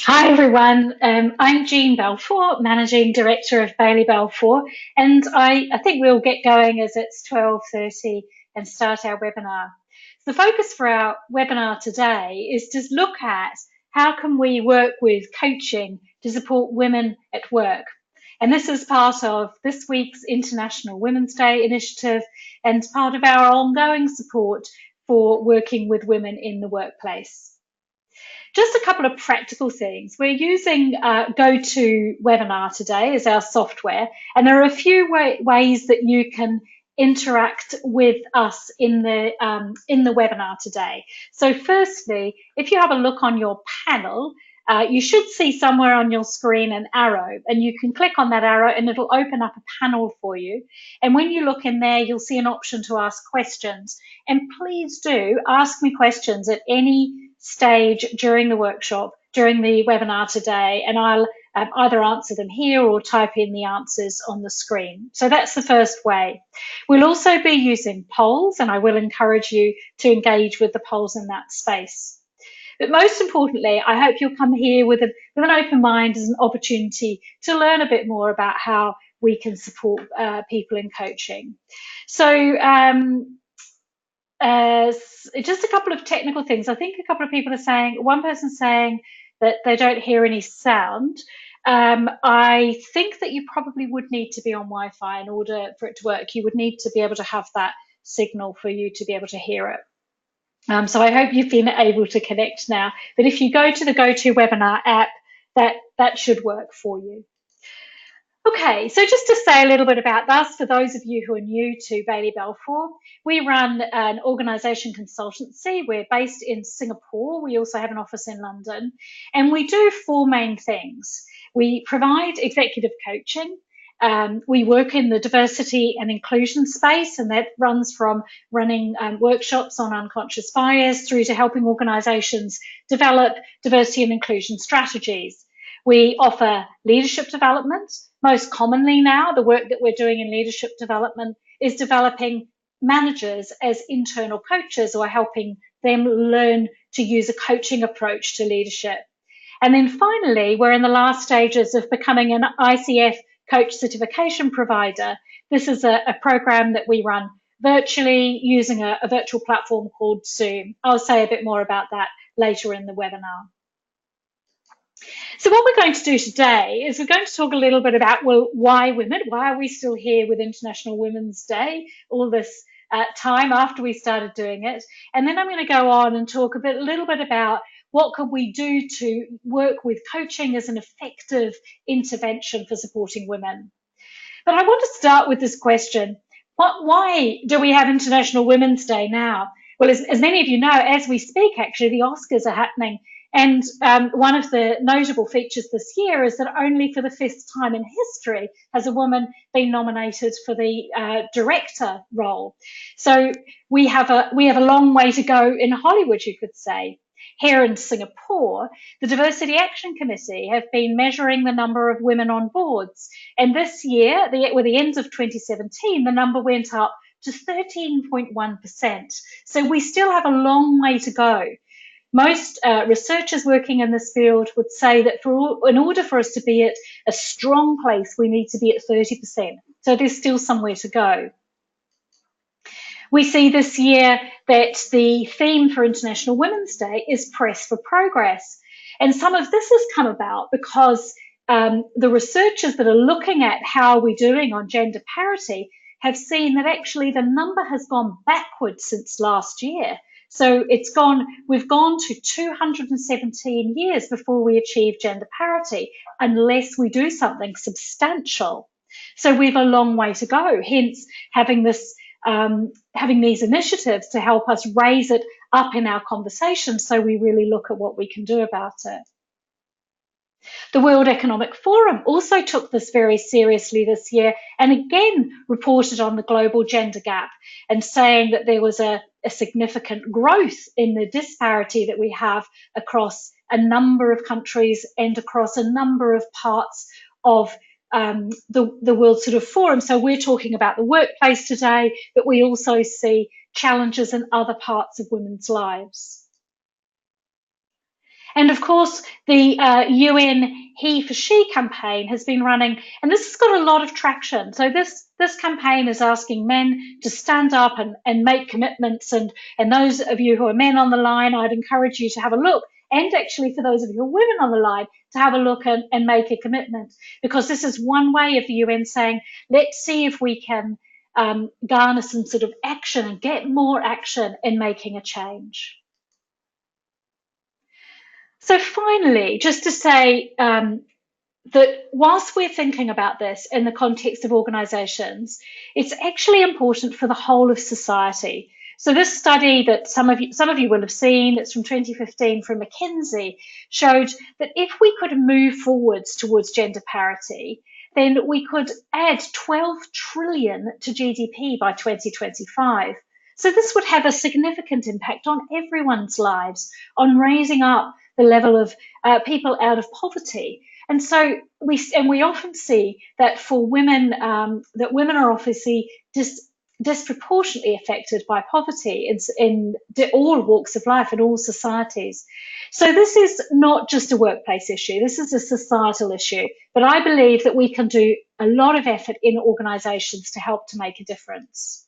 Hi everyone, I'm Jean Balfour, Managing Director of Bailey Balfour, and I think we'll get going as it's 12:30 and start our webinar. The focus for our webinar today is to look at how can we work with coaching to support women at work. And this is part of this week's International Women's Day initiative and part of our ongoing support for working with women in the workplace. Just a couple of practical things. We're using GoToWebinar today as our software, and there are a few ways that you can interact with us in the webinar today. So, firstly, if you have a look on your panel, you should see somewhere on your screen an arrow, and you can click on that arrow and it'll open up a panel for you. And when you look in there, you'll see an option to ask questions. And please do ask me questions at any stage during the workshop, during the webinar today, and I'll either answer them here or type in the answers on the screen. So that's the first way. We'll also be using polls, and I will encourage you to engage with the polls in that space. But most importantly, I hope you'll come here with an open mind as an opportunity to learn a bit more about how we can support people in coaching. So just a couple of technical things. I think a couple of people are saying, one person saying that they don't hear any sound. I think that you probably would need to be on Wi-Fi in order for it to work. You would need to be able to have that signal for you to be able to hear it. So I hope you've been able to connect now. But if you go to the GoToWebinar app, that should work for you. Okay, so just to say a little bit about us, for those of you who are new to Bailey Balfour, we run an organisation consultancy. We're based in Singapore. We also have an office in London, and we do four main things. We provide executive coaching. We work in the diversity and inclusion space, and that runs from running workshops on unconscious bias through to helping organisations develop diversity and inclusion strategies. We offer leadership development. Most commonly now, the work that we're doing in leadership development is developing managers as internal coaches or helping them learn to use a coaching approach to leadership. And then finally, we're in the last stages of becoming an ICF coach certification provider. This is a program that we run virtually using a virtual platform called Zoom. I'll say a bit more about that later in the webinar. So what we're going to do today is we're going to talk a little bit about, well, why women? Why are we still here with International Women's Day all this time after we started doing it? And then I'm going to go on and talk a little bit about what could we do to work with coaching as an effective intervention for supporting women. But I want to start with this question. Why do we have International Women's Day now? Well, as many of you know, as we speak, actually, the Oscars are happening. And one of the notable features this year is that only for the fifth time in history has a woman been nominated for the director role. So we have a long way to go in Hollywood, you could say. Here in Singapore, the Diversity Action Committee have been measuring the number of women on boards. And this year, with the end of 2017, the number went up to 13.1%. So we still have a long way to go. Most researchers working in this field would say that in order for us to be at a strong place, we need to be at 30%. So there's still somewhere to go. We see this year that the theme for International Women's Day is Press for Progress. And some of this has come about because the researchers that are looking at how we're doing on gender parity have seen that actually the number has gone backwards since last year. So we've gone to 217 years before we achieve gender parity, unless we do something substantial. So we have a long way to go, hence having these initiatives to help us raise it up in our conversation so we really look at what we can do about it. The World Economic Forum also took this very seriously this year and again reported on the global gender gap and saying that there was a significant growth in the disparity that we have across a number of countries and across a number of parts of the World sort of Forum. So we're talking about the workplace today, but we also see challenges in other parts of women's lives. And of course, the UN He for She campaign has been running, and this has got a lot of traction. So this campaign is asking men to stand up and make commitments. And those of you who are men on the line, I'd encourage you to have a look. And actually, for those of you who are women on the line, to have a look and make a commitment, because this is one way of the UN saying, let's see if we can garner some sort of action and get more action in making a change. So finally, just to say that whilst we're thinking about this in the context of organisations, it's actually important for the whole of society. So this study that some of you will have seen, it's from 2015 from McKinsey, showed that if we could move forwards towards gender parity, then we could add 12 trillion to GDP by 2025. So this would have a significant impact on everyone's lives, on raising up the level of people out of poverty. And so we often see that for women, that women are obviously disproportionately affected by poverty in all walks of life and all societies. So this is not just a workplace issue, this is a societal issue. But I believe that we can do a lot of effort in organisations to help to make a difference.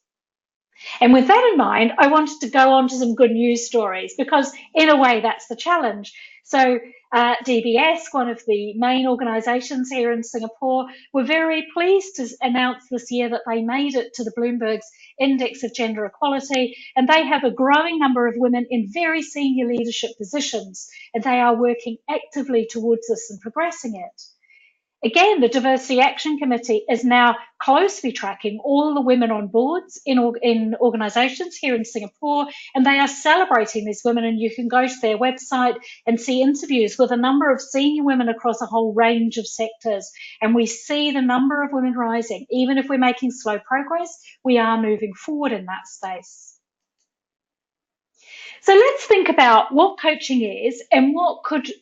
And with that in mind, I wanted to go on to some good news stories because, in a way, that's the challenge. So, DBS, one of the main organisations here in Singapore, were very pleased to announce this year that they made it to the Bloomberg's Index of Gender Equality, and they have a growing number of women in very senior leadership positions, and they are working actively towards this and progressing it. Again, the Diversity Action Committee is now closely tracking all the women on boards in organisations here in Singapore, and they are celebrating these women. And you can go to their website and see interviews with a number of senior women across a whole range of sectors. And we see the number of women rising. Even if we're making slow progress, we are moving forward in that space. So let's think about what coaching is and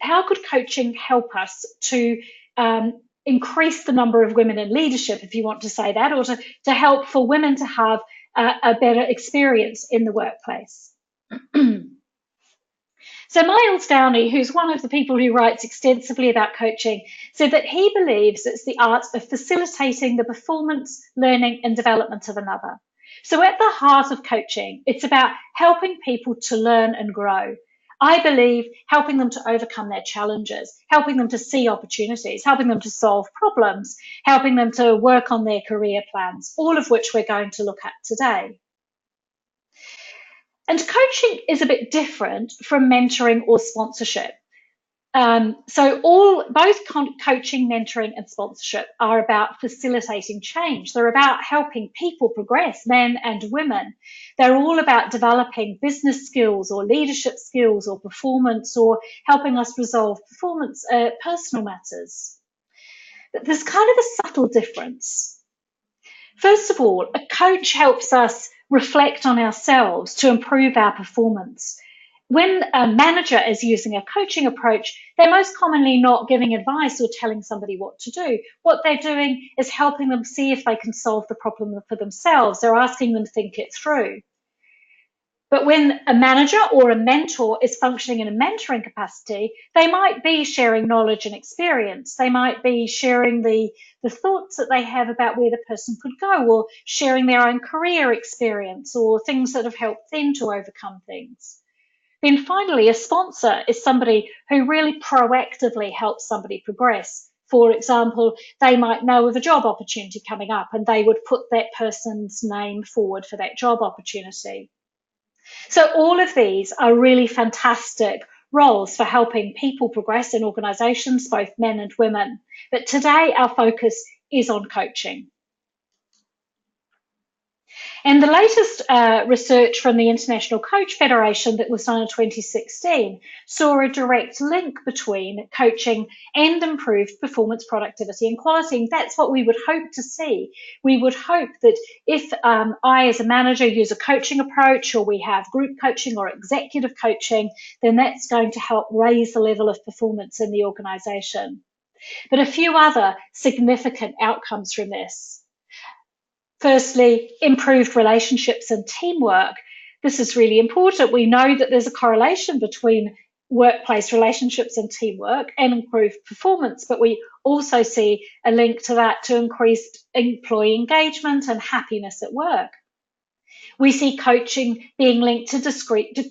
how could coaching help us to increase the number of women in leadership, if you want to say that, or to help for women to have a better experience in the workplace. So Miles Downey, who's one of the people who writes extensively about coaching, said that he believes it's the art of facilitating the performance, learning and development of another. So at the heart of coaching, it's about helping people to learn and grow. I believe helping them to overcome their challenges, helping them to see opportunities, helping them to solve problems, helping them to work on their career plans, all of which we're going to look at today. And coaching is a bit different from mentoring or sponsorship. So both coaching, mentoring and sponsorship are about facilitating change. They're about helping people progress, men and women. They're all about developing business skills or leadership skills or performance or helping us resolve performance, personal matters. But there's kind of a subtle difference. First of all, a coach helps us reflect on ourselves to improve our performance. When a manager is using a coaching approach, they're most commonly not giving advice or telling somebody what to do. What they're doing is helping them see if they can solve the problem for themselves. They're asking them to think it through. But when a manager or a mentor is functioning in a mentoring capacity, they might be sharing knowledge and experience. They might be sharing the thoughts that they have about where the person could go, or sharing their own career experience or things that have helped them to overcome things. Then finally, a sponsor is somebody who really proactively helps somebody progress. For example, they might know of a job opportunity coming up and they would put that person's name forward for that job opportunity. So all of these are really fantastic roles for helping people progress in organisations, both men and women. But today our focus is on coaching. And the latest research from the International Coach Federation that was done in 2016 saw a direct link between coaching and improved performance, productivity and quality. And that's what we would hope to see. We would hope that if I as a manager use a coaching approach, or we have group coaching or executive coaching, then that's going to help raise the level of performance in the organisation. But a few other significant outcomes from this. Firstly, improved relationships and teamwork. This is really important. We know that there's a correlation between workplace relationships and teamwork and improve performance. But we also see a link to that to increased employee engagement and happiness at work. We see coaching being linked to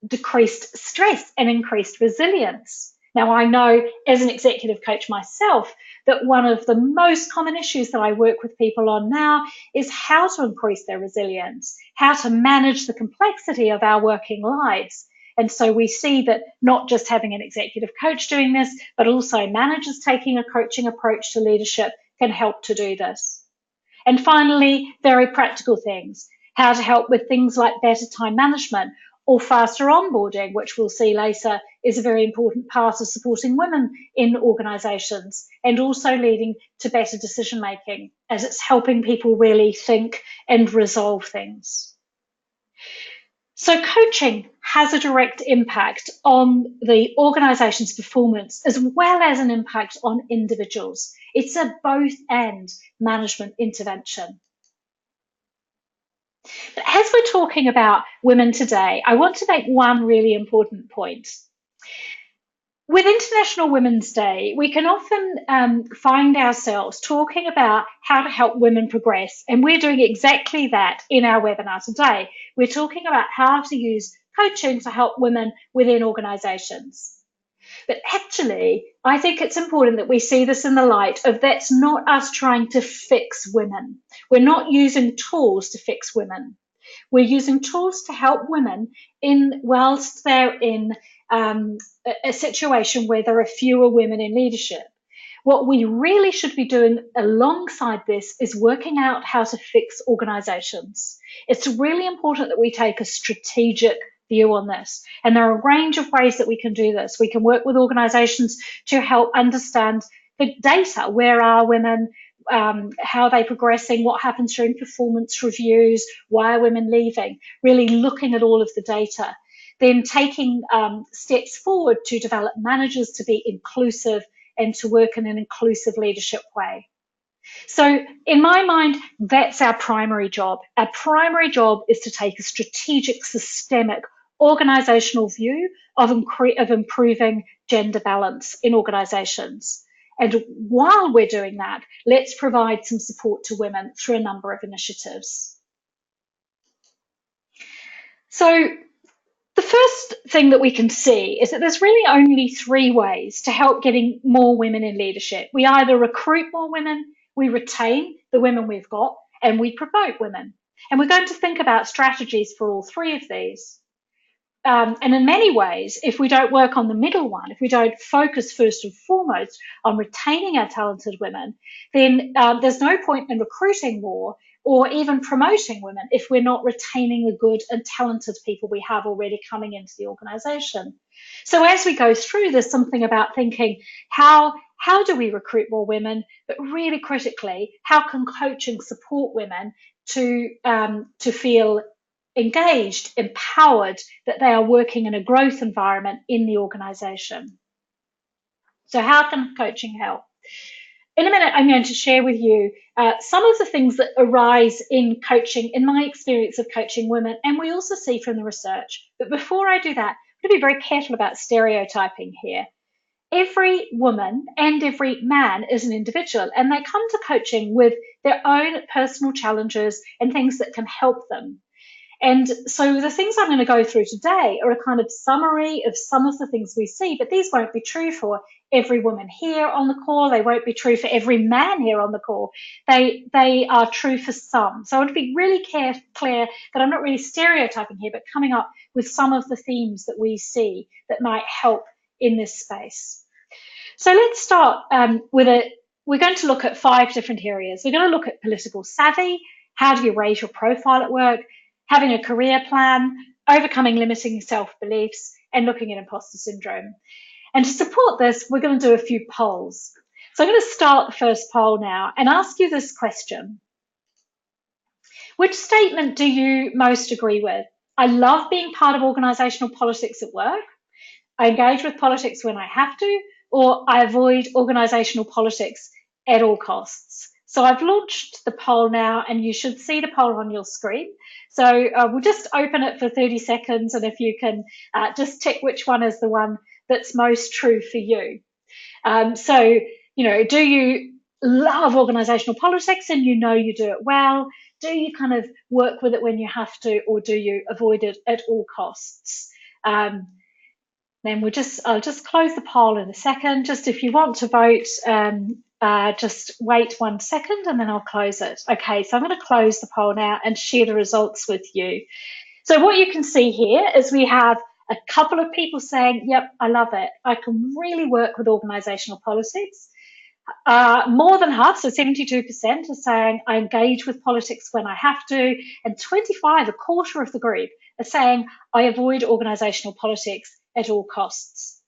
decreased stress and increased resilience. Now, I know as an executive coach myself that one of the most common issues that I work with people on now is how to increase their resilience, how to manage the complexity of our working lives. And so we see that not just having an executive coach doing this, but also managers taking a coaching approach to leadership can help to do this. And finally, very practical things, how to help with things like better time management or faster onboarding, which we'll see later is a very important part of supporting women in organisations and also leading to better decision making as it's helping people really think and resolve things. So coaching has a direct impact on the organisation's performance as well as an impact on individuals. It's a both and management intervention. But as we're talking about women today, I want to make one really important point. With International Women's Day, we can often find ourselves talking about how to help women progress, and we're doing exactly that in our webinar today. We're talking about how to use coaching to help women within organisations. But actually, I think it's important that we see this in the light of that's not us trying to fix women. We're not using tools to fix women. We're using tools to help women whilst they're in a situation where there are fewer women in leadership. What we really should be doing alongside this is working out how to fix organisations. It's really important that we take a strategic view on this. And there are a range of ways that we can do this. We can work with organisations to help understand the data. Where are women? How are they progressing? What happens during performance reviews? Why are women leaving? Really looking at all of the data. Then taking steps forward to develop managers to be inclusive and to work in an inclusive leadership way. So in my mind, that's our primary job. Our primary job is to take a strategic, systemic, organisational view of improving gender balance in organisations. And while we're doing that, let's provide some support to women through a number of initiatives. So the first thing that we can see is that there's really only 3 ways to help getting more women in leadership. We either recruit more women, we retain the women we've got, and we promote women. And we're going to think about strategies for all 3 of these. And in many ways, if we don't work on the middle one, if we don't focus first and foremost on retaining our talented women, then there's no point in recruiting more or even promoting women if we're not retaining the good and talented people we have already coming into the organisation. So as we go through, there's something about thinking how do we recruit more women, but really critically, how can coaching support women to feel engaged, empowered, that they are working in a growth environment in the organisation. So how can coaching help? In a minute, I'm going to share with you some of the things that arise in coaching, in my experience of coaching women, and we also see from the research. But before I do that, I'm going to be very careful about stereotyping here. Every woman and every man is an individual, and they come to coaching with their own personal challenges and things that can help them. And so the things I'm going to go through today are a kind of summary of some of the things we see, but these won't be true for every woman here on the call. They won't be true for every man here on the call. They are true for some. So I want to be really clear that I'm not really stereotyping here, but coming up with some of the themes that we see that might help in this space. So let's start we're going to look at 5 different areas. We're going to look at political savvy. How do you raise your profile at work? Having a career plan, overcoming limiting self-beliefs, and looking at imposter syndrome. And to support this, we're going to do a few polls. So I'm going to start the first poll now and ask you this question. Which statement do you most agree with? I love being part of organisational politics at work. I engage with politics when I have to, or I avoid organisational politics at all costs. So I've launched the poll now, and you should see the poll on your screen. So we'll just open it for 30 seconds, and if you can just tick which one is the one that's most true for you. So, do you love organisational politics and you do it well? Do you kind of work with it when you have to, or do you avoid it at all costs? Then I'll just close the poll in a second. Just if you want to vote, just wait 1 second and then I'll close it. Okay, so I'm going to close the poll now and share the results with you. So what you can see here is we have a couple of people saying, yep, I love it. I can really work with organisational politics. More than half, so 72%, are saying I engage with politics when I have to, and 25, a quarter of the group, are saying I avoid organisational politics at all costs.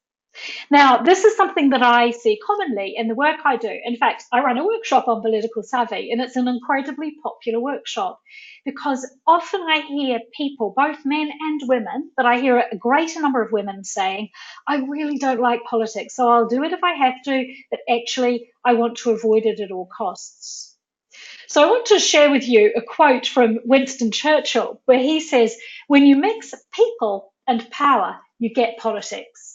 Now, this is something that I see commonly in the work I do. In fact, I run a workshop on political savvy, and it's an incredibly popular workshop because often I hear people, both men and women, but I hear a greater number of women saying, I really don't like politics, so I'll do it if I have to, but actually I want to avoid it at all costs. So I want to share with you a quote from Winston Churchill, where he says, when you mix people and power, you get politics.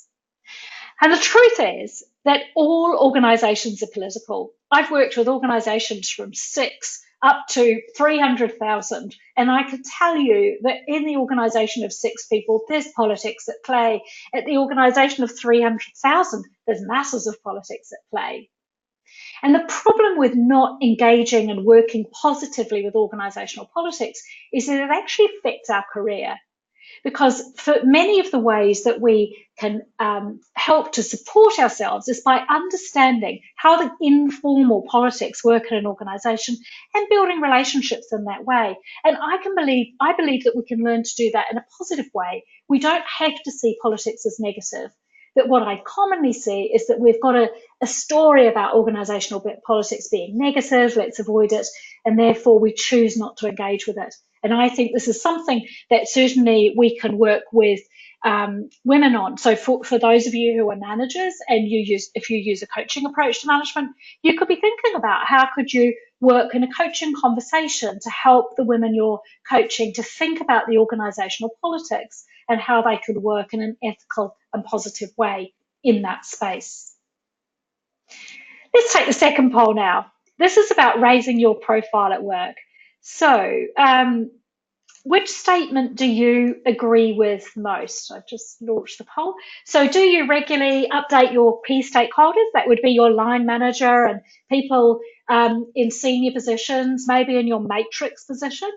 And the truth is that all organisations are political. I've worked with organisations from 6 up to 300,000, and I can tell you that in the organisation of 6 people, there's politics at play. At the organisation of 300,000, there's masses of politics at play. And the problem with not engaging and working positively with organisational politics is that it actually affects our career. Because for many of the ways that we can help to support ourselves is by understanding how the informal politics work in an organisation and building relationships in that way. And I believe that we can learn to do that in a positive way. We don't have to see politics as negative. But what I commonly see is that we've got a story about organisational politics being negative, let's avoid it, and therefore we choose not to engage with it. And I think this is something that certainly we can work with women on. So for those of you who are managers and if you use a coaching approach to management, you could be thinking about how could you work in a coaching conversation to help the women you're coaching to think about the organisational politics and how they could work in an ethical and positive way in that space. Let's take the second poll now. This is about raising your profile at work. So, which statement do you agree with most? I've just launched the poll. So do you regularly update your key stakeholders? That would be your line manager and people in senior positions, maybe in your matrix position,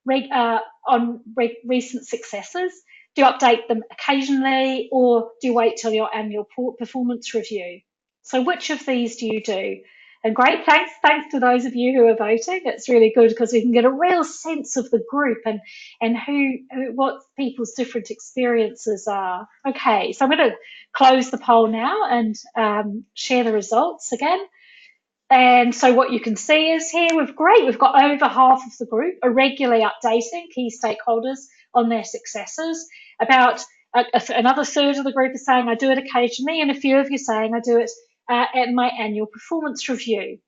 on recent successes. Do you update them occasionally, or do you wait till your annual performance review? So which of these do you do? And great, thanks to those of you who are voting. It's really good because we can get a real sense of the group and what people's different experiences are. Okay, so I'm going to close the poll now and share the results again. And so what you can see is here, we've got over half of the group are regularly updating key stakeholders on their successes. About another third of the group is saying I do it occasionally, and a few of you saying I do it at my annual performance review.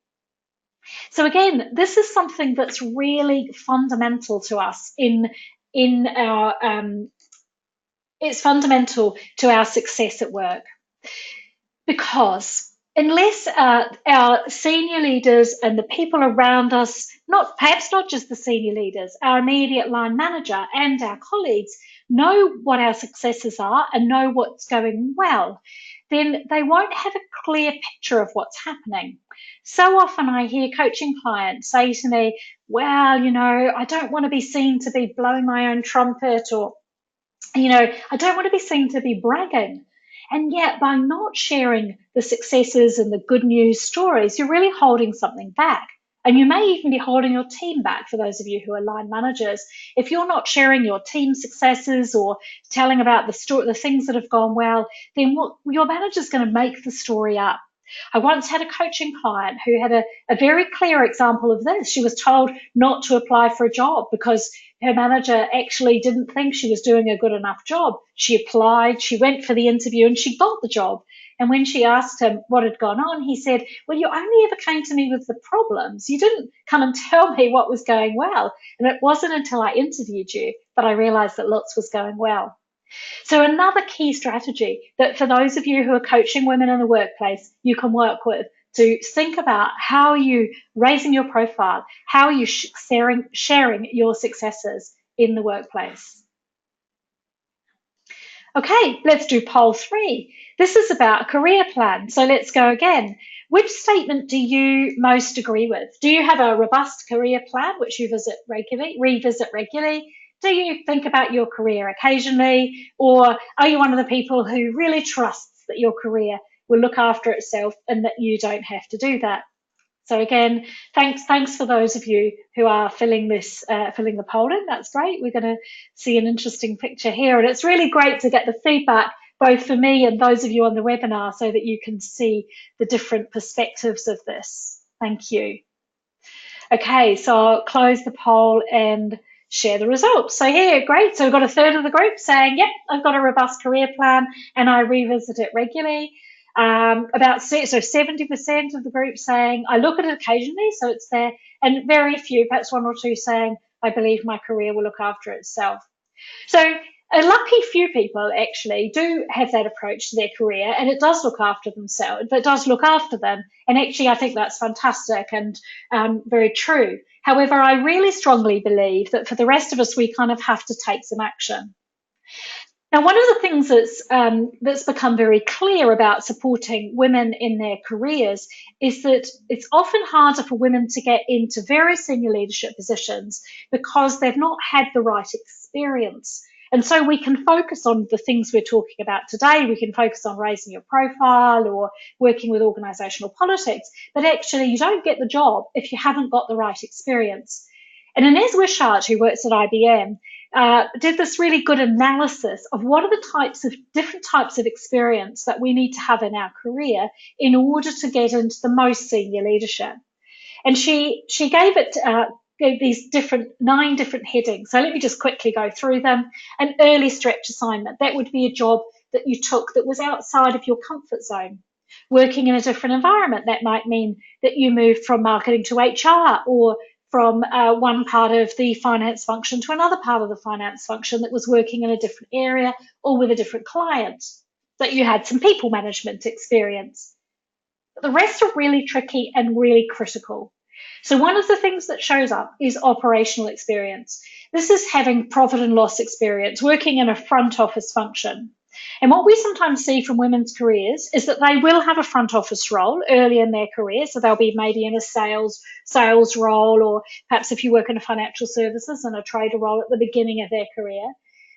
So again, this is something that's really fundamental to us in our it's fundamental to our success at work, because unless our senior leaders and the people around us, perhaps not just the senior leaders, our immediate line manager and our colleagues know what our successes are and know what's going well, then they won't have a clear picture of what's happening. So often I hear coaching clients say to me, well, I don't want to be seen to be blowing my own trumpet, or, I don't want to be seen to be bragging. And yet by not sharing the successes and the good news stories, you're really holding something back. And you may even be holding your team back, for those of you who are line managers. If you're not sharing your team successes or telling about the things that have gone well, then your manager's going to make the story up. I once had a coaching client who had a very clear example of this. She was told not to apply for a job because her manager actually didn't think she was doing a good enough job. She applied, she went for the interview, and she got the job. And when she asked him what had gone on, he said, well, you only ever came to me with the problems. You didn't come and tell me what was going well. And it wasn't until I interviewed you that I realized that lots was going well. So another key strategy that for those of you who are coaching women in the workplace, you can work with to think about how are you raising your profile, how are you sharing your successes in the workplace. Okay, let's do poll 3. This is about a career plan. So let's go again. Which statement do you most agree with? Do you have a robust career plan which you revisit regularly? Do you think about your career occasionally? Or are you one of the people who really trusts that your career will look after itself and that you don't have to do that? So again, thanks for those of you who are filling the poll in. That's great. We're going to see an interesting picture here, and it's really great to get the feedback both for me and those of you on the webinar so that you can see the different perspectives of this. Thank you. Okay, so I'll close the poll and share the results. So here, great. So we've got a third of the group saying, yep, I've got a robust career plan and I revisit it regularly. About 70% of the group saying I look at it occasionally, so it's there, and very few, perhaps one or two, saying I believe my career will look after itself. So a lucky few people actually do have that approach to their career, and it does look after themselves. It does look after them, and actually I think that's fantastic and very true. However, I really strongly believe that for the rest of us, we kind of have to take some action. Now, one of the things that's become very clear about supporting women in their careers is that it's often harder for women to get into very senior leadership positions because they've not had the right experience. And so we can focus on the things we're talking about today. We can focus on raising your profile or working with organisational politics, but actually you don't get the job if you haven't got the right experience. And Inez Wishart, who works at IBM, did this really good analysis of what are the different types of experience that we need to have in our career in order to get into the most senior leadership. And she gave these 9 different headings. So let me just quickly go through them. An early stretch assignment, that would be a job that you took that was outside of your comfort zone. Working in a different environment, that might mean that you moved from marketing to HR, or from one part of the finance function to another part of the finance function that was working in a different area or with a different client, that you had some people management experience. But the rest are really tricky and really critical. So one of the things that shows up is operational experience. This is having profit and loss experience, working in a front office function. And what we sometimes see from women's careers is that they will have a front office role early in their career. So they'll be maybe in a sales role, or perhaps if you work in a financial services and a trader role at the beginning of their career.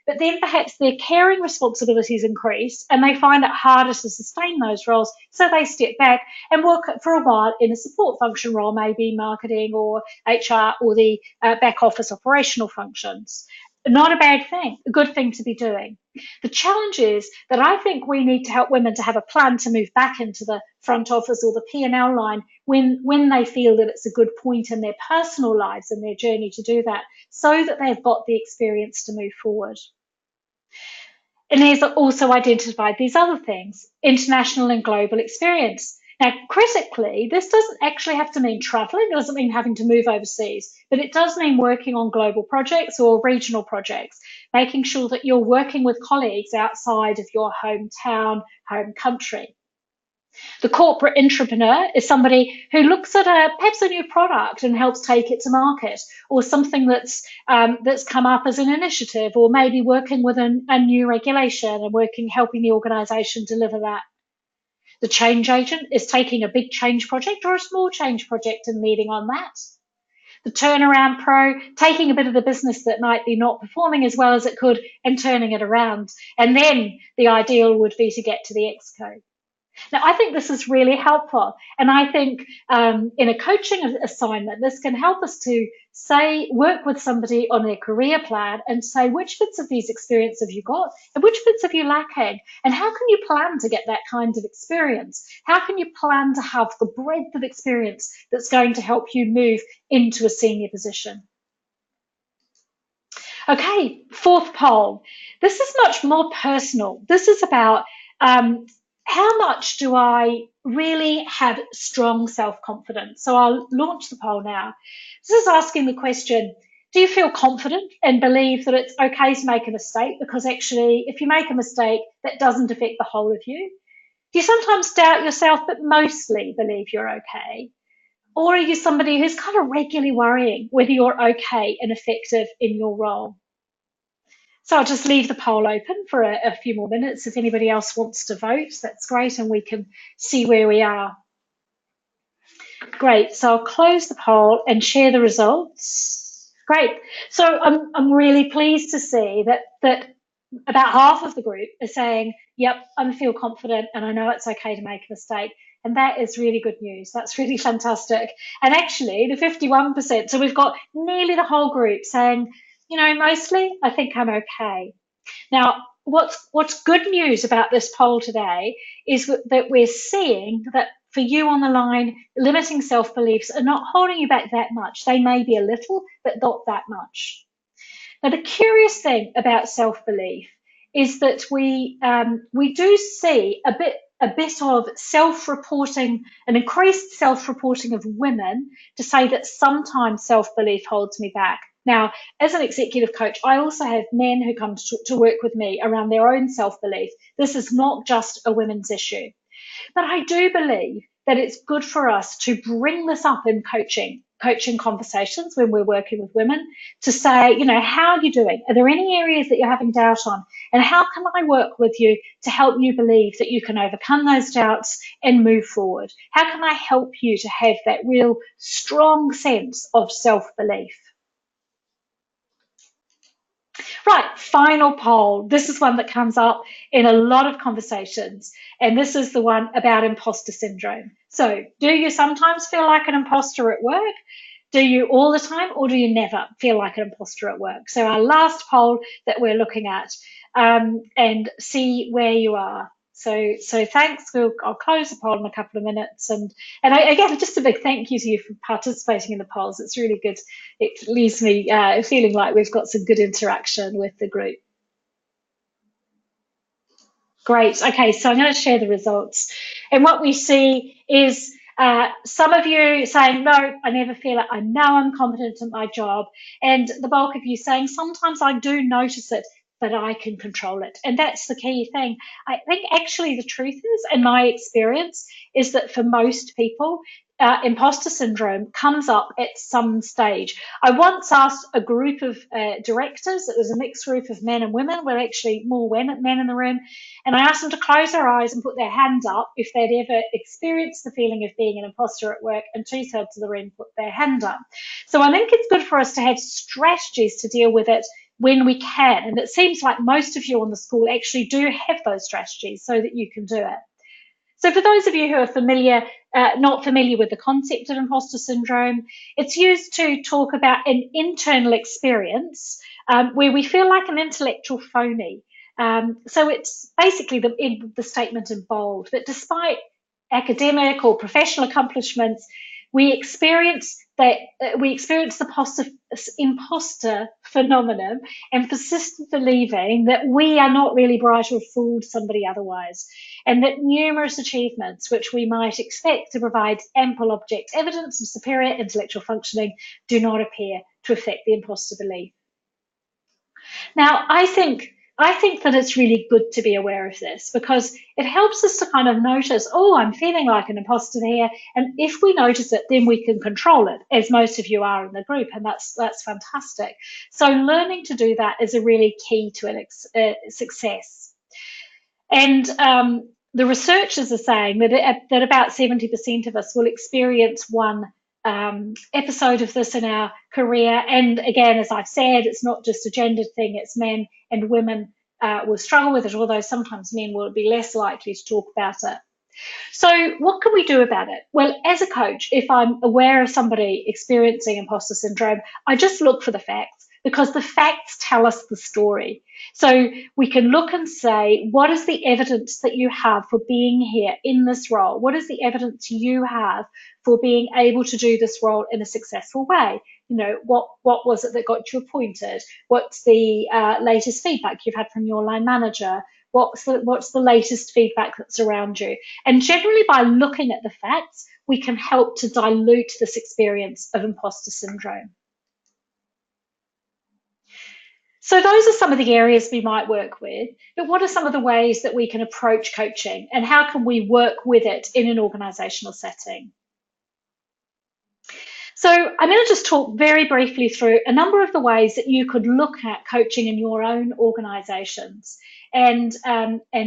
But then perhaps their caring responsibilities increase and they find it harder to sustain those roles. So they step back and work for a while in a support function role, maybe marketing or HR or the back office operational functions. Not a bad thing, a good thing to be doing. The challenge is that I think we need to help women to have a plan to move back into the front office or the P&L line when they feel that it's a good point in their personal lives and their journey to do that, so that they've got the experience to move forward. And there's also identified these other things, international and global experience. Now, critically, this doesn't actually have to mean traveling. It doesn't mean having to move overseas, but it does mean working on global projects or regional projects, making sure that you're working with colleagues outside of your hometown, home country. The corporate entrepreneur is somebody who looks at perhaps a new product and helps take it to market, or something that's come up as an initiative, or maybe working with a new regulation and helping the organisation deliver that. The change agent is taking a big change project or a small change project and leading on that. The turnaround pro, taking a bit of the business that might be not performing as well as it could and turning it around. And then the ideal would be to get to the exco. Now, I think this is really helpful. And I think in a coaching assignment, this can help us to work with somebody on their career plan and say, which bits of these experience have you got and which bits have you lacking? And how can you plan to get that kind of experience? How can you plan to have the breadth of experience that's going to help you move into a senior position? Okay, 4th poll. This is much more personal. This is about how much do I really have strong self-confidence? So I'll launch the poll now. This is asking the question, do you feel confident and believe that it's okay to make a mistake? Because actually, if you make a mistake, that doesn't affect the whole of you. Do you sometimes doubt yourself, but mostly believe you're okay? Or are you somebody who's kind of regularly worrying whether you're okay and effective in your role? So I'll just leave the poll open for a few more minutes. If anybody else wants to vote, that's great, and we can see where we are. Great. So I'll close the poll and share the results. Great. So I'm really pleased to see that about half of the group are saying, yep, I feel confident and I know it's okay to make a mistake. And that is really good news. That's really fantastic. And actually, the 51%, so we've got nearly the whole group saying, mostly I think I'm okay. Now, what's good news about this poll today is that we're seeing that for you on the line, limiting self-beliefs are not holding you back that much. They may be a little, but not that much. Now, the curious thing about self-belief is that we do see a bit of self-reporting, an increased self-reporting of women to say that sometimes self-belief holds me back. Now, as an executive coach, I also have men who come to work with me around their own self-belief. This is not just a women's issue. But I do believe that it's good for us to bring this up in coaching conversations when we're working with women to say, how are you doing? Are there any areas that you're having doubt on? And how can I work with you to help you believe that you can overcome those doubts and move forward? How can I help you to have that real strong sense of self-belief? Right, final poll. This is one that comes up in a lot of conversations, and this is the one about imposter syndrome. So, do you sometimes feel like an imposter at work? Do you all the time, or do you never feel like an imposter at work? So, our last poll that we're looking at, and see where you are. So thanks. I'll close the poll in a couple of minutes, and again, just a big thank you to you for participating in the polls. It's really good. It leaves me feeling like we've got some good interaction with the group. Great. Okay, so I'm going to share the results, and what we see is some of you saying, no, I never feel it. I know I'm competent at my job. And the bulk of you saying, sometimes I do notice it, but I can control it. And that's the key thing. I think actually the truth is, in my experience, is that for most people, imposter syndrome comes up at some stage. I once asked a group of directors, it was a mixed group of men and women, well, actually more men in the room, and I asked them to close their eyes and put their hand up if they'd ever experienced the feeling of being an imposter at work, and 2/3 of the room put their hand up. So I think it's good for us to have strategies to deal with it when we can. And it seems like most of you on the school actually do have those strategies so that you can do it. So for those of you who are not familiar with the concept of imposter syndrome, it's used to talk about an internal experience where we feel like an intellectual phony. So it's basically the statement in bold that despite academic or professional accomplishments, we experience the imposter phenomenon and persistent believing that we are not really bright or fooled somebody otherwise, and that numerous achievements which we might expect to provide ample object evidence of superior intellectual functioning do not appear to affect the imposter belief. Now, I think that it's really good to be aware of this because it helps us to kind of notice, oh, I'm feeling like an imposter here. And if we notice it, then we can control it, as most of you are in the group. And that's fantastic. So learning to do that is a really key to success. And the researchers are saying that about 70% of us will experience one episode of this in our career. And again, as I've said, it's not just a gendered thing, it's men and women will struggle with it, although sometimes men will be less likely to talk about it. So what can we do about it? Well, as a coach, if I'm aware of somebody experiencing imposter syndrome, I just look for the facts because the facts tell us the story. So we can look and say, what is the evidence that you have for being here in this role? What is the evidence you have for being able to do this role in a successful way? What was it that got you appointed? What's the latest feedback you've had from your line manager? What's the latest feedback that's around you? And generally, by looking at the facts, we can help to dilute this experience of imposter syndrome. So those are some of the areas we might work with, but what are some of the ways that we can approach coaching and how can we work with it in an organisational setting? So I'm going to just talk very briefly through a number of the ways that you could look at coaching in your own organisations, and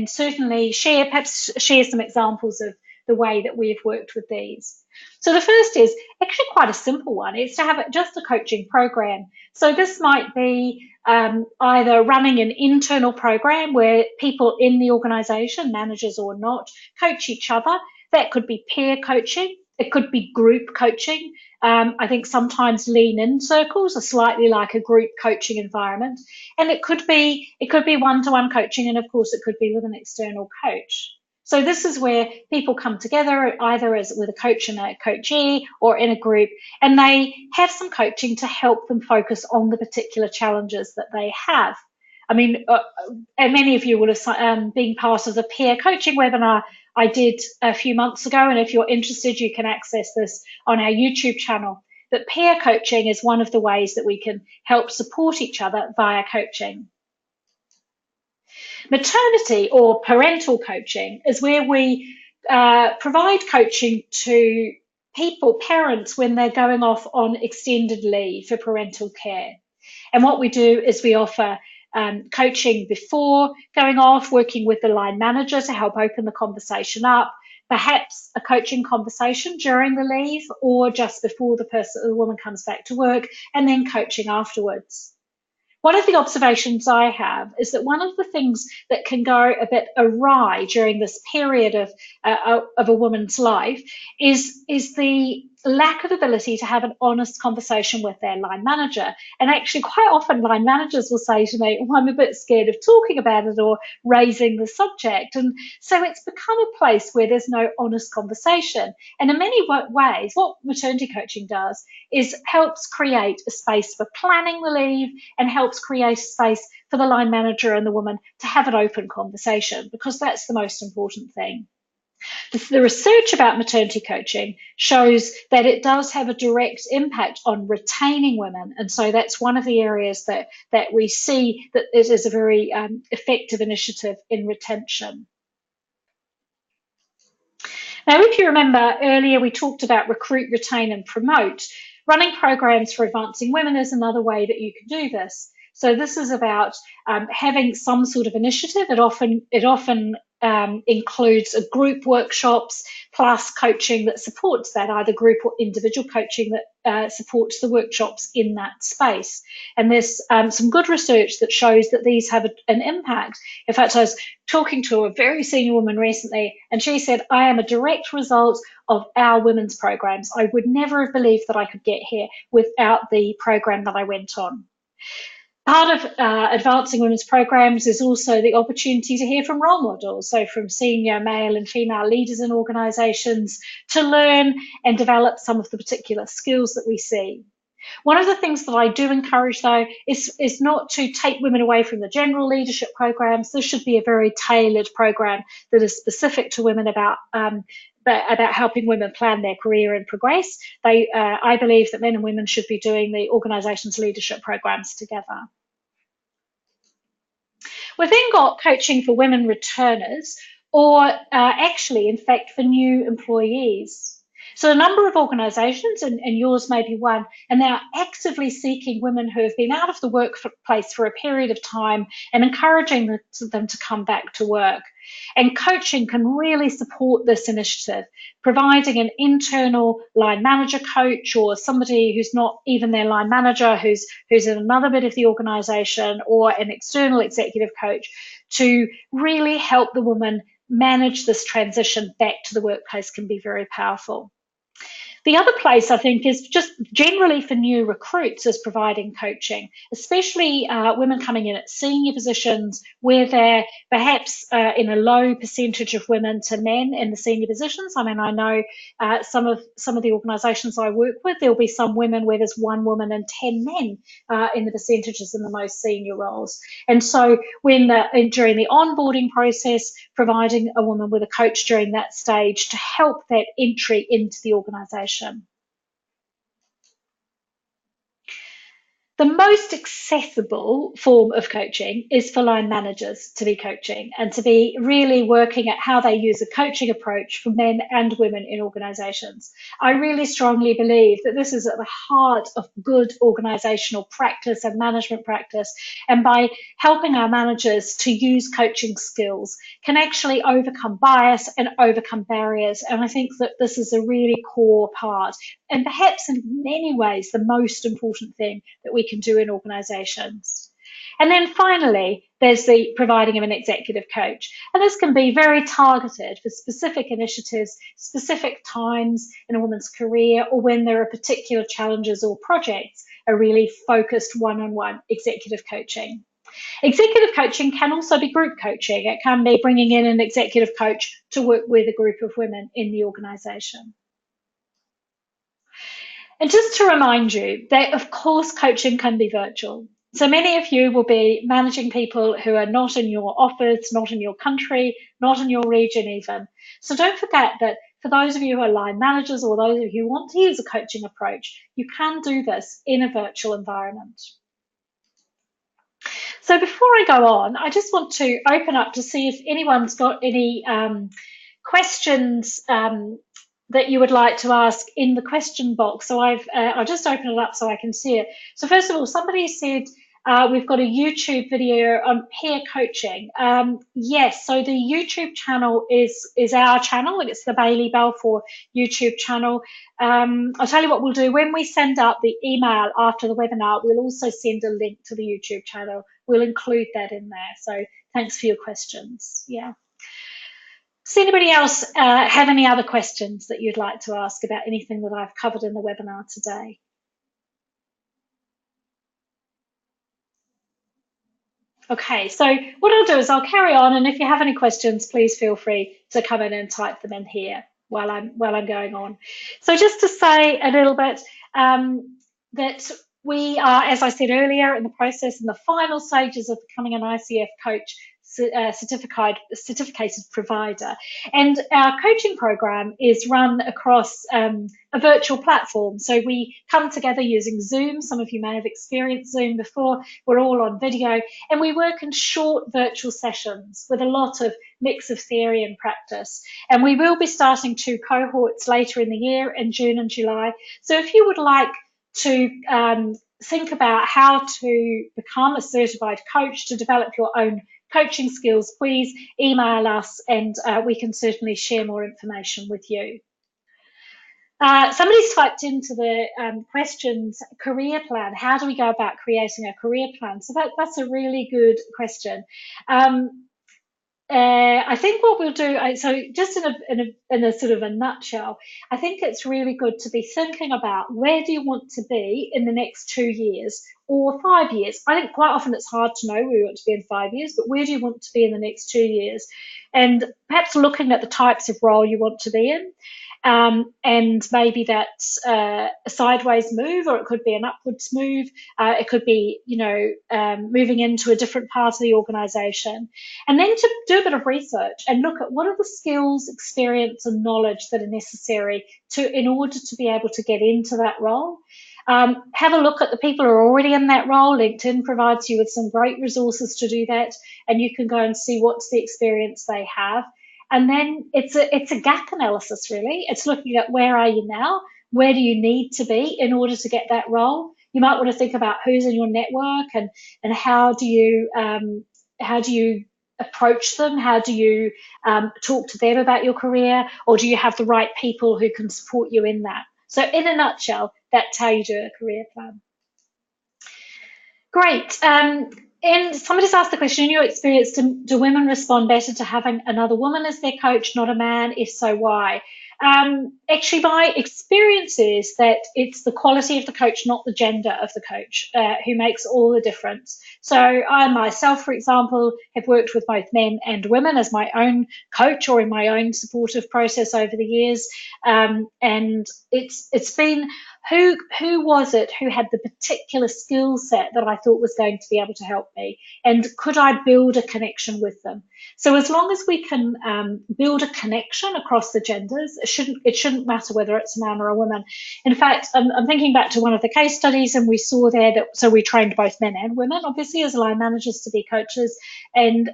certainly perhaps share some examples of the way that we've worked with these. So the first is actually quite a simple one. It's to have just a coaching program. So this might be either running an internal program where people in the organisation, managers or not, coach each other. That could be peer coaching. It could be group coaching. I think sometimes lean-in circles are slightly like a group coaching environment, and it could be one-to-one coaching, and of course it could be with an external coach. So this is where people come together either as with a coach and a coachee or in a group, and they have some coaching to help them focus on the particular challenges that they have. I mean, and many of you will have been part of the peer coaching webinar I did a few months ago, and if you're interested, you can access this on our YouTube channel. But peer coaching is one of the ways that we can help support each other via coaching. Maternity or parental coaching is where we provide coaching to parents, when they're going off on extended leave for parental care. And what we do is we offer coaching before going off, working with the line manager to help open the conversation up, perhaps a coaching conversation during the leave or just before the woman comes back to work, and then coaching afterwards. One of the observations I have is that one of the things that can go a bit awry during this period of a woman's life is the lack of ability to have an honest conversation with their line manager. And actually, quite often, line managers will say to me, "Oh, I'm a bit scared of talking about it or raising the subject." And so it's become a place where there's no honest conversation. And in many ways, what maternity coaching does is helps create a space for planning the leave and helps create a space for the line manager and the woman to have an open conversation, because that's the most important thing. The research about maternity coaching shows that it does have a direct impact on retaining women, and so that's one of the areas that we see that it is a very effective initiative in retention. Now, if you remember earlier, we talked about recruit, retain, and promote. Running programs for advancing women is another way that you can do this. So this is about having some sort of initiative. It often includes a group workshops plus coaching that supports that, either group or individual coaching that supports the workshops in that space. And there's some good research that shows that these have an impact. In fact, I was talking to a very senior woman recently, and she said, "I am a direct result of our women's programs. I would never have believed that I could get here without the program that I went on." Part of advancing women's programs is also the opportunity to hear from role models, so from senior male and female leaders in organisations, to learn and develop some of the particular skills that we see. One of the things that I do encourage, though, is not to take women away from the general leadership programs. This should be a very tailored program that is specific to women about helping women plan their career and progress. I believe that men and women should be doing the organisation's leadership programs together. We've then got coaching for women returners, or actually, in fact, for new employees. So a number of organisations, and yours may be one, are now actively seeking women who have been out of the workplace for a period of time and encouraging them to come back to work. And coaching can really support this initiative, providing an internal line manager coach or somebody who's not even their line manager, who's in another bit of the organisation, or an external executive coach to really help the woman manage this transition back to the workplace can be very powerful. The other place I think is just generally for new recruits is providing coaching, especially women coming in at senior positions where they're perhaps in a low percentage of women to men in the senior positions. I mean, I know some of the organisations I work with, there'll be some women where there's one woman and 10 men in the percentages in the most senior roles. And so during the onboarding process, providing a woman with a coach during that stage to help that entry into the organisation. The most accessible form of coaching is for line managers to be coaching and to be really working at how they use a coaching approach for men and women in organisations. I really strongly believe that this is at the heart of good organisational practice and management practice. And by helping our managers to use coaching skills can actually overcome bias and overcome barriers. And I think that this is a really core part, and perhaps in many ways the most important thing that we can do in organisations. And then finally, there's the providing of an executive coach. And this can be very targeted for specific initiatives, specific times in a woman's career, or when there are particular challenges or projects, a really focused one-on-one executive coaching. Executive coaching can also be group coaching. It can be bringing in an executive coach to work with a group of women in the organisation. And just to remind you that, of course, coaching can be virtual. So many of you will be managing people who are not in your office, not in your country, not in your region even. So don't forget that for those of you who are line managers or those of you who want to use a coaching approach, you can do this in a virtual environment. So before I go on, I just want to open up to see if anyone's got any questions that you would like to ask in the question box. So I'll just open it up so I can see it. So first of all, somebody said we've got a YouTube video on peer coaching. Yes, so the YouTube channel is our channel, and it's the Bailey Balfour YouTube channel. I'll tell you what we'll do. When we send out the email after the webinar, we'll also send a link to the YouTube channel. We'll include that in there. So thanks for your questions. Yeah. Does anybody else have any other questions that you'd like to ask about anything that I've covered in the webinar today? Okay, so what I'll do is I'll carry on, and if you have any questions, please feel free to come in and type them in here while I'm going on. So just to say a little bit that we are, as I said earlier, in the process in the final stages of becoming an ICF coach certificated provider, and our coaching program is run across a virtual platform. So we come together using Zoom. Some of you may have experienced Zoom before. We're all on video, and we work in short virtual sessions with a lot of mix of theory and practice. And we will be starting 2 cohorts later in the year in June and July. So if you would like to think about how to become a certified coach, to develop your own coaching skills, please email us, and we can certainly share more information with you. Somebody's typed into the questions, career plan. How do we go about creating a career plan? So that's a really good question. I think what we'll do, so just in a sort of a nutshell, I think it's really good to be thinking about where do you want to be in the next 2 years or 5 years. I think quite often it's hard to know where you want to be in 5 years, but where do you want to be in the next 2 years? And perhaps looking at the types of role you want to be in. And maybe that's a sideways move, or it could be an upwards move. It could be, moving into a different part of the organisation. And then to do a bit of research and look at what are the skills, experience and knowledge that are necessary in order to be able to get into that role. Have a look at the people who are already in that role. LinkedIn provides you with some great resources to do that, and you can go and see what's the experience they have. And then it's a gap analysis, really. It's looking at where are you now, where do you need to be in order to get that role. You might want to think about who's in your network and how do you approach them, how do you talk to them about your career, or do you have the right people who can support you in that. So in a nutshell, that's how you do a career plan. Great. And somebody's asked the question, in your experience, do women respond better to having another woman as their coach, not a man? If so, why? Actually, my experience is that it's the quality of the coach, not the gender of the coach, who makes all the difference. So I myself, for example, have worked with both men and women as my own coach or in my own supportive process over the years, and it's been who was it who had the particular skill set that I thought was going to be able to help me, and could I build a connection with them? So as long as we can build a connection across the genders, it shouldn't matter whether it's a man or a woman. In fact, I'm thinking back to one of the case studies, and we saw there that so we trained both men and women, obviously, as line managers to be coaches, and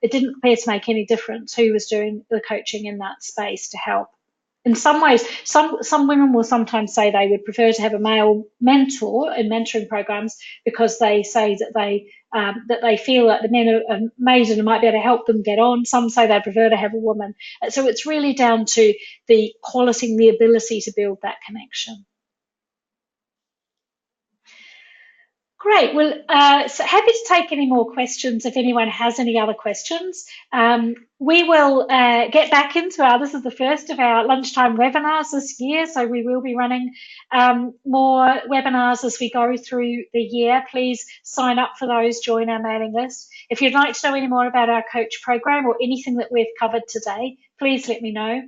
it didn't appear to make any difference who was doing the coaching in that space to help. In some ways, some women will sometimes say they would prefer to have a male mentor in mentoring programs because they say that they feel that the men are amazing and might be able to help them get on. Some say they prefer to have a woman. So it's really down to the quality and the ability to build that connection. Great. Well, so happy to take any more questions if anyone has any other questions. We will get back into this is the first of our lunchtime webinars this year, so we will be running more webinars as we go through the year. Please sign up for those, join our mailing list. If you'd like to know any more about our coach program or anything that we've covered today, please let me know.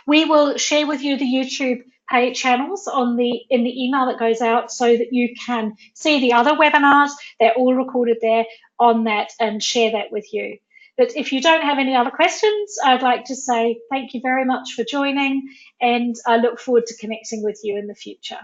We will share with you the YouTube pay channels in the email that goes out so that you can see the other webinars. They're all recorded there on that and share that with you. But if you don't have any other questions, I'd like to say thank you very much for joining, and I look forward to connecting with you in the future.